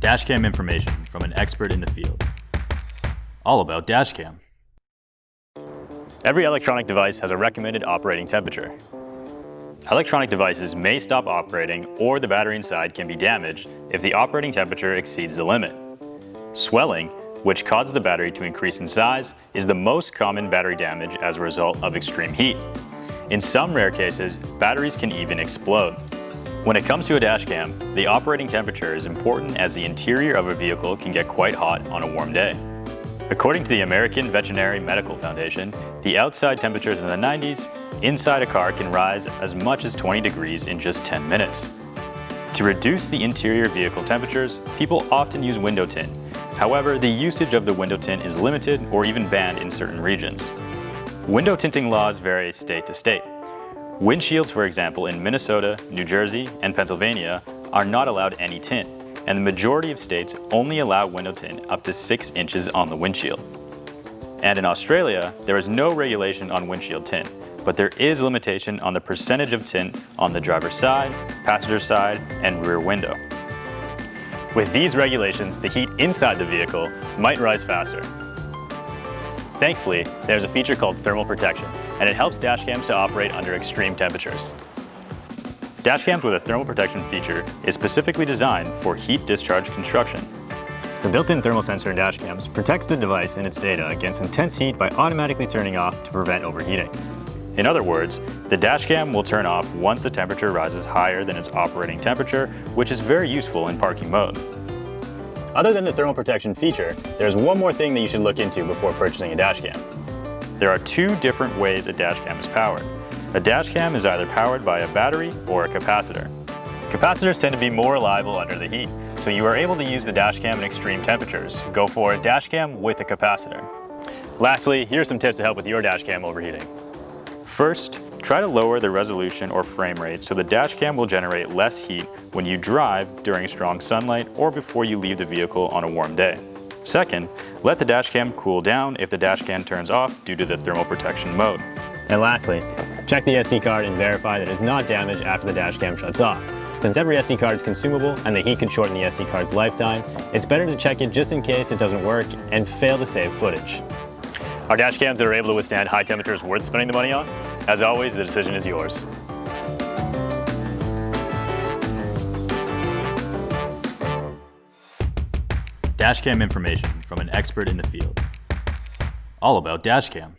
DashCam information from an expert in the field. All about DashCam. Every electronic device has a recommended operating temperature. Electronic devices may stop operating or the battery inside can be damaged if the operating temperature exceeds the limit. Swelling, which causes the battery to increase in size, is the most common battery damage as a result of extreme heat. In some rare cases, batteries can even explode. When it comes to a dashcam, the operating temperature is important as the interior of a vehicle can get quite hot on a warm day. According to the American Veterinary Medical Foundation, the outside temperatures in the 90s, inside a car can rise as much as 20 degrees in just 10 minutes. To reduce the interior vehicle temperatures, people often use window tint. However, the usage of the window tint is limited or even banned in certain regions. Window tinting laws vary state to state. Windshields, for example, in Minnesota, New Jersey, and Pennsylvania are not allowed any tint, and the majority of states only allow window tint up to 6 inches on the windshield. And in Australia, there is no regulation on windshield tint, but there is limitation on the percentage of tint on the driver's side, passenger side, and rear window. With these regulations, the heat inside the vehicle might rise faster. Thankfully, there's a feature called thermal protection, and it helps dashcams to operate under extreme temperatures. Dashcams with a thermal protection feature is specifically designed for heat discharge construction. The built-in thermal sensor in dashcams protects the device and its data against intense heat by automatically turning off to prevent overheating. In other words, the dashcam will turn off once the temperature rises higher than its operating temperature, which is very useful in parking mode. Other than the thermal protection feature, there's one more thing that you should look into before purchasing a dashcam. There are 2 different ways a dashcam is powered. A dashcam is either powered by a battery or a capacitor. Capacitors tend to be more reliable under the heat, so you are able to use the dashcam in extreme temperatures. Go for a dashcam with a capacitor. Lastly, here are some tips to help with your dashcam overheating. First, try to lower the resolution or frame rate so the dashcam will generate less heat when you drive during strong sunlight or before you leave the vehicle on a warm day. Second, let the dashcam cool down if the dashcam turns off due to the thermal protection mode. And lastly, check the SD card and verify that it is not damaged after the dashcam shuts off. Since every SD card is consumable and the heat can shorten the SD card's lifetime, it's better to check it just in case it doesn't work and fail to save footage. Are dashcams that are able to withstand high temperatures worth spending the money on? As always, the decision is yours. DashCam information from an expert in the field. All about DashCam.